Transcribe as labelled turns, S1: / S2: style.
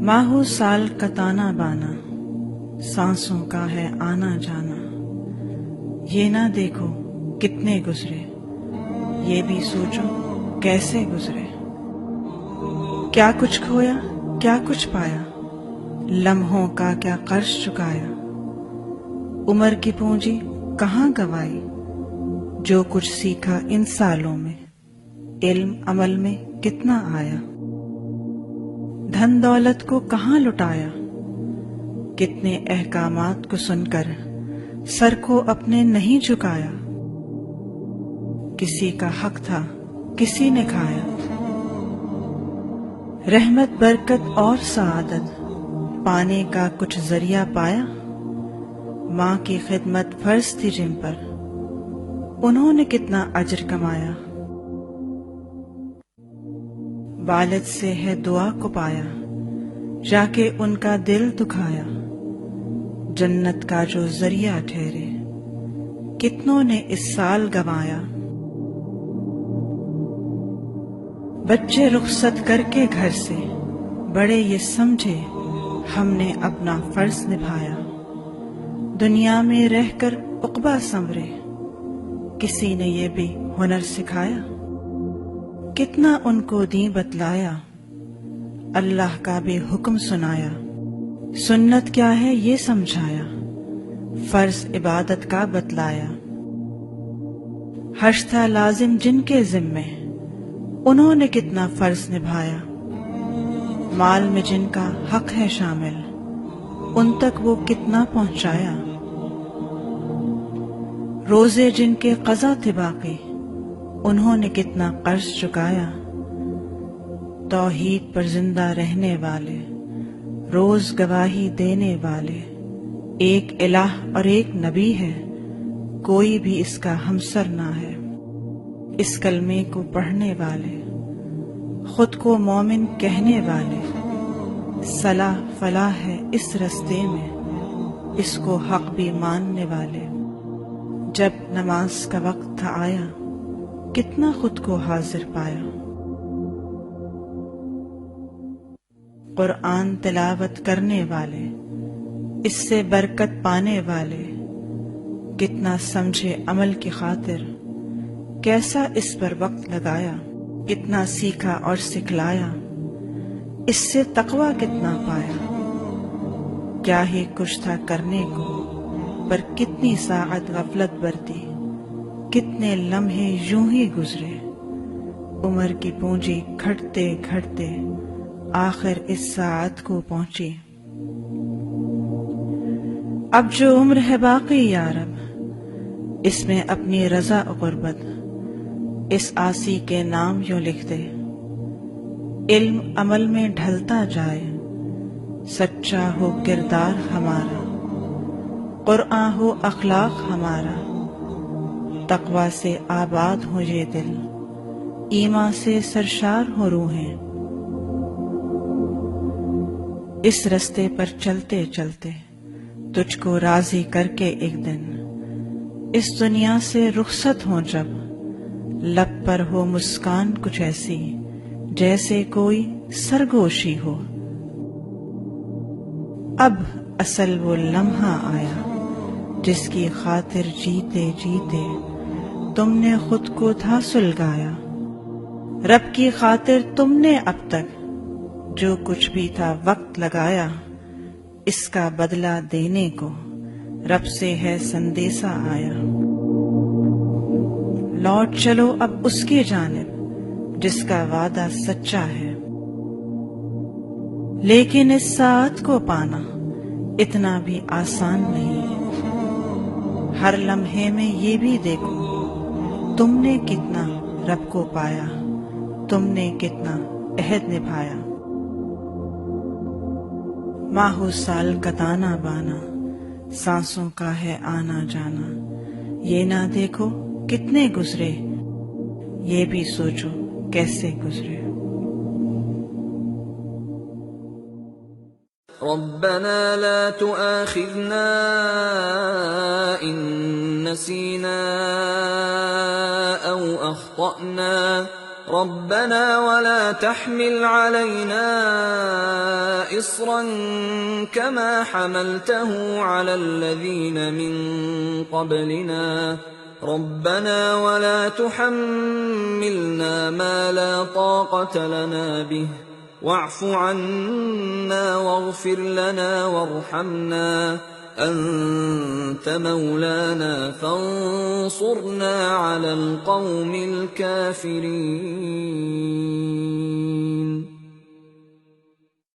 S1: ماہو سال کا تانا بانا، سانسوں کا ہے آنا جانا، یہ نہ دیکھو کتنے گزرے، یہ بھی سوچو کیسے گزرے۔ کیا کچھ کھویا کیا کچھ پایا، لمحوں کا کیا قرض چکایا، عمر کی پونجی کہاں گوائی، جو کچھ سیکھا ان سالوں میں، علم عمل میں کتنا آیا۔ دھن دولت کو کہاں لٹایا، کتنے احکامات کو سن کر سر کو اپنے نہیں جھکایا۔ کسی کا حق تھا کسی نے کھایا، رحمت برکت اور سعادت پانے کا کچھ ذریعہ پایا۔ ماں کی خدمت فرض تھی جن پر، انہوں نے کتنا اجر کمایا۔ والد سے ہے دعا کو پایا، جا کے ان کا دل دکھایا۔ جنت کا جو ذریعہ ٹھہرے، کتنوں نے اس سال گنوایا۔ بچے رخصت کر کے گھر سے، بڑے یہ سمجھے ہم نے اپنا فرض نبھایا۔ دنیا میں رہ کر عقبہ سنورے، کسی نے یہ بھی ہنر سکھایا۔ کتنا ان کو دین بتلایا، اللہ کا بھی حکم سنایا۔ سنت کیا ہے یہ سمجھایا، فرض عبادت کا بتلایا۔ حج تھا لازم جن کے ذمے، انہوں نے کتنا فرض نبھایا۔ مال میں جن کا حق ہے شامل، ان تک وہ کتنا پہنچایا۔ روزے جن کے قضا تھے باقی، انہوں نے کتنا قرض چکایا۔ توحید پر زندہ رہنے والے، روز گواہی دینے والے، ایک الہ اور ایک نبی ہے، کوئی بھی اس کا ہمسر نہ ہے۔ اس کلمے کو پڑھنے والے، خود کو مومن کہنے والے، صلاح فلاح ہے اس رستے میں، اس کو حق بھی ماننے والے۔ جب نماز کا وقت تھا آیا، کتنا خود کو حاضر پایا۔ قرآن تلاوت کرنے والے، اس سے برکت پانے والے، کتنا سمجھے عمل کی خاطر، کیسا اس پر وقت لگایا۔ کتنا سیکھا اور سکھلایا، اس سے تقویٰ کتنا پایا۔ کیا ہی کچھ تھا کرنے کو، پر کتنی ساعت غفلت برتی، کتنے لمحے یوں ہی گزرے۔ عمر کی پونجی گھٹتے گھٹتے آخر اس ساعت کو پہنچی۔ اب جو عمر ہے باقی یا رب، اس میں اپنی رضا غربت، اس آسی کے نام یوں لکھ دے۔ علم عمل میں ڈھلتا جائے، سچا ہو کردار ہمارا، قرآن ہو اخلاق ہمارا، تقویٰ سے آباد ہو یہ دل، ایمان سے سرشار ہو روحیں۔ اس رستے پر چلتے چلتے تجھ کو راضی کر کے ایک دن، اس دنیا سے رخصت ہوں جب، لب پر ہو مسکان کچھ ایسی، جیسے کوئی سرگوشی ہو۔ اب اصل وہ لمحہ آیا، جس کی خاطر جیتے جیتے تم نے خود کو تھا سلگایا۔ رب کی خاطر تم نے اب تک جو کچھ بھی تھا وقت لگایا، اس کا بدلہ دینے کو رب سے ہے سندیسہ آیا۔ لوٹ چلو اب اس کی جانب جس کا وعدہ سچا ہے، لیکن اس ساعت کو پانا اتنا بھی آسان نہیں۔ ہر لمحے میں یہ بھی دیکھو تم نے کتنا رب کو پایا، تم نے کتنا عہد نبھایا۔ ماہو سال کا تانا بانا، سانسوں کا ہے آنا جانا، یہ نہ دیکھو کتنے گزرے، یہ بھی سوچو کیسے گزرے۔
S2: ربنا لا تؤاخذنا إن نسينا أو أخطأنا ربنا ولا تحمل علينا إصرا كما حملته على الذين من قبلنا ربنا ولا تحملنا ما لا طاقة لنا به واعف عنا واغفر لنا وارحمنا أنت مولانا فانصرنا على القوم الكافرين.